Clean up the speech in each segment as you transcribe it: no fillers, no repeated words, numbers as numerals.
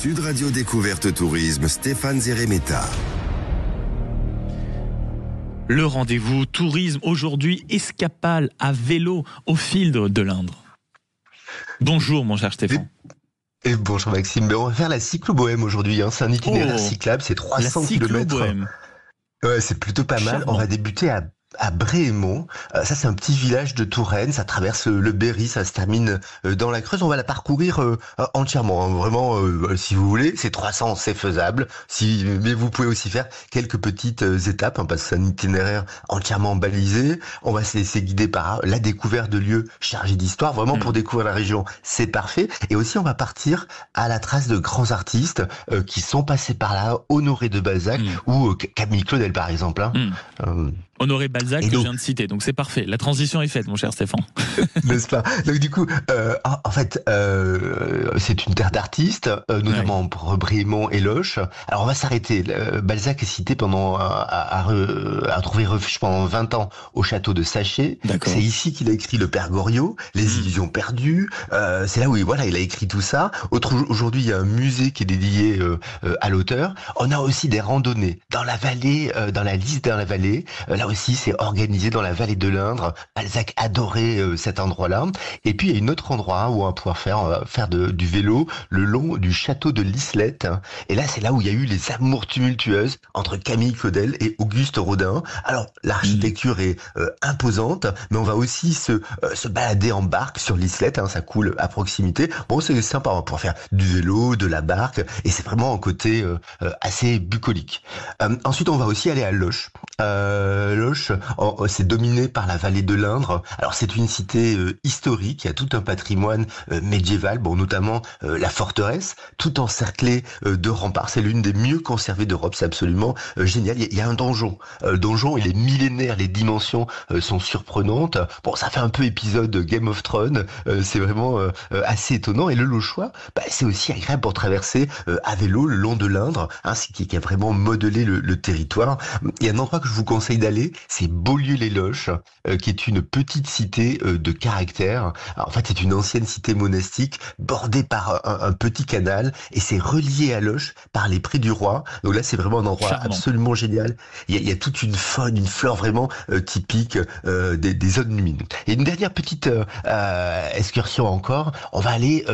Sud Radio Découverte Tourisme, Stéphane Zeremeta. Le rendez-vous tourisme aujourd'hui, escapade à vélo au fil de l'Indre. Bonjour mon cher Stéphane. Et bonjour Maxime, on va faire la cyclo-bohème aujourd'hui, c'est un itinéraire cyclable, c'est 300 km. Ouais, c'est plutôt pas mal. On va débuter à Bréhémont. Ça, c'est un petit village de Touraine. Ça traverse le Berry, ça se termine dans la Creuse. On va la parcourir entièrement. Vraiment, si vous voulez, c'est 300, c'est faisable. Mais vous pouvez aussi faire quelques petites étapes, parce que c'est un itinéraire entièrement balisé. On va se laisser guider par la découverte de lieux chargés d'histoire. Vraiment, pour découvrir la région, c'est parfait. Et aussi, on va partir à la trace de grands artistes qui sont passés par là. Honoré de Balzac ou Camille Claudel, par exemple. Honoré Balzac que je viens de citer, donc c'est parfait. La transition est faite, mon cher Stéphane. N'est-ce pas? Donc du coup, en fait, c'est une terre d'artistes, notamment pour Bréhémont et Loches. Alors on va s'arrêter. Balzac est cité pendant à trouver refuge pendant 20 ans au château de Saché. C'est ici qu'il a écrit Le Père Goriot, Les Illusions perdues. C'est là où il a écrit tout ça. Aujourd'hui, il y a un musée qui est dédié à l'auteur. On a aussi des randonnées dans la vallée, dans la Lys dans la vallée. Là aussi, c'est organisé dans la vallée de l'Indre. Balzac adorait cet endroit-là. Et puis, il y a un autre endroit où on va pouvoir faire du vélo le long du château de l'Islette. Et là, c'est là où il y a eu les amours tumultueuses entre Camille Claudel et Auguste Rodin. Alors, l'architecture est imposante, mais on va aussi se balader en barque sur l'Islette. Ça coule à proximité. Bon, c'est sympa. On va pouvoir faire du vélo, de la barque. Et c'est vraiment un côté assez bucolique. Ensuite, on va aussi aller à Loches. Loches, c'est dominé par la vallée de l'Indre. Alors c'est une cité historique, il y a tout un patrimoine médiéval, notamment la forteresse, tout encerclé de remparts. C'est l'une des mieux conservées d'Europe, c'est absolument génial. Il y a un donjon. Le donjon, il est millénaire, les dimensions sont surprenantes. Ça fait un peu épisode Game of Thrones, c'est vraiment assez étonnant. Et le Lochois, c'est aussi agréable pour traverser à vélo le long de l'Indre, qui a vraiment modelé le territoire. Il y a un endroit que je vous conseille d'aller, c'est Beaulieu-les-Loches, qui est une petite cité de caractère. Alors, en fait, c'est une ancienne cité monastique bordée par un petit canal et c'est relié à Loches par les Prés du Roi. Donc là, c'est vraiment un endroit absolument génial. Il y a toute une faune, une flore vraiment typique des zones humides. Et une dernière petite excursion encore, on va aller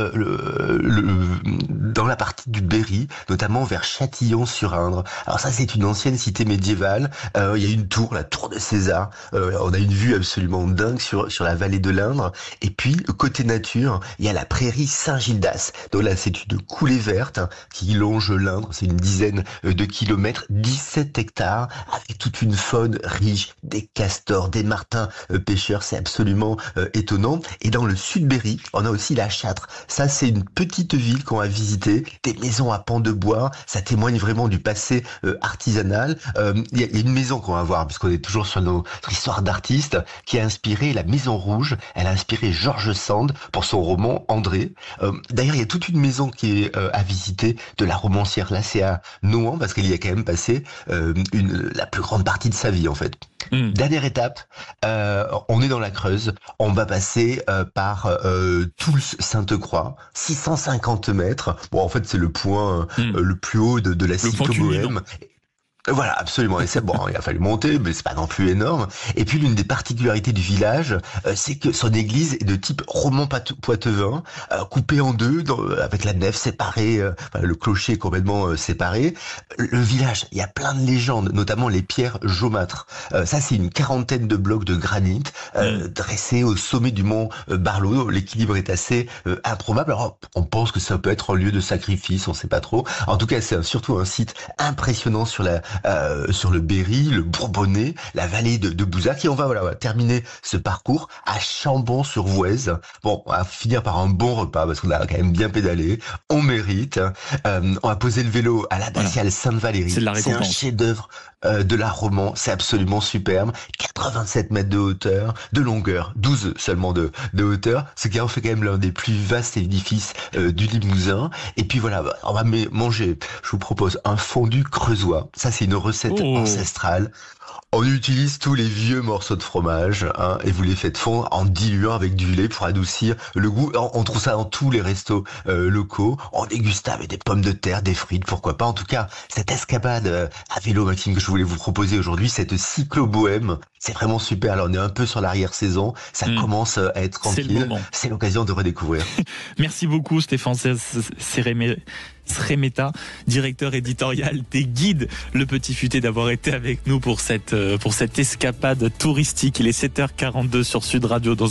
dans la partie du Berry, notamment vers Châtillon-sur-Indre. Alors ça, c'est une ancienne cité médiévale. Il y a une tour, la tour de César. On a une vue absolument dingue sur la vallée de l'Indre. Et puis, côté nature, il y a la prairie Saint-Gildas. Donc là, c'est une coulée verte qui longe l'Indre. C'est une dizaine de kilomètres, 17 hectares, avec toute une faune riche, des castors, des martins pêcheurs. C'est absolument étonnant. Et dans le sud-Berry, on a aussi la Châtre. Ça, c'est une petite ville qu'on va visiter. Des maisons à pans de bois. Ça témoigne vraiment du passé artisanal. Il y a une maison qu'on va voir, puisqu'on est toujours sur notre histoire d'artiste, qui a inspiré la Maison Rouge. Elle a inspiré George Sand pour son roman André. D'ailleurs, il y a toute une maison qui est à visiter de la romancière. Là, c'est à Nohant, parce qu'elle y a quand même passé la plus grande partie de sa vie, en fait. Dernière étape, on est dans la Creuse. On va passer par Toulse-Sainte-Croix, 650 mètres. En fait, c'est le point le plus haut de la cyclo-bohème. Voilà, absolument. Et c'est il a fallu monter, mais c'est pas non plus énorme. Et puis, l'une des particularités du village, c'est que son église est de type roman poitevin, coupée en deux, avec la nef séparée, le clocher est complètement séparé. Le village, il y a plein de légendes, notamment les pierres jaumâtres. Ça, c'est une quarantaine de blocs de granit, dressés au sommet du mont Barlow. L'équilibre est assez improbable. Alors, on pense que ça peut être un lieu de sacrifice, on sait pas trop. En tout cas, c'est surtout un site impressionnant sur le Berry, le Bourbonnais, la vallée de Bouzac. Et on va terminer ce parcours à Chambon-sur-Voueize. On va finir par un bon repas parce qu'on a quand même bien pédalé. On mérite. On va poser le vélo à l'abbatiale Sainte-Valérie. C'est de la récompense. C'est un chef-d'œuvre de la Romans, c'est absolument superbe. 87 mètres de hauteur, de longueur, 12 seulement de hauteur, ce qui en fait quand même l'un des plus vastes édifices du Limousin. Et puis voilà, on va manger, je vous propose un fondu creusois. Ça, c'est une recette ancestrale. On utilise tous les vieux morceaux de fromage, hein, et vous les faites fondre en diluant avec du lait pour adoucir le goût. On trouve ça dans tous les restos locaux. On déguste avec des pommes de terre, des frites, pourquoi pas. En tout cas, cette escapade à vélo, Maxime, que je voulais vous proposer aujourd'hui, cette cyclo-bohème, c'est vraiment super. Alors, on est un peu sur l'arrière-saison. Ça commence à être tranquille. C'est l'occasion de redécouvrir. Merci beaucoup, Stéphane Sremeta, directeur éditorial des Guides Le Petit Futé, d'avoir été avec nous pour cette escapade touristique. Il est 7h42 sur Sud Radio. Dans un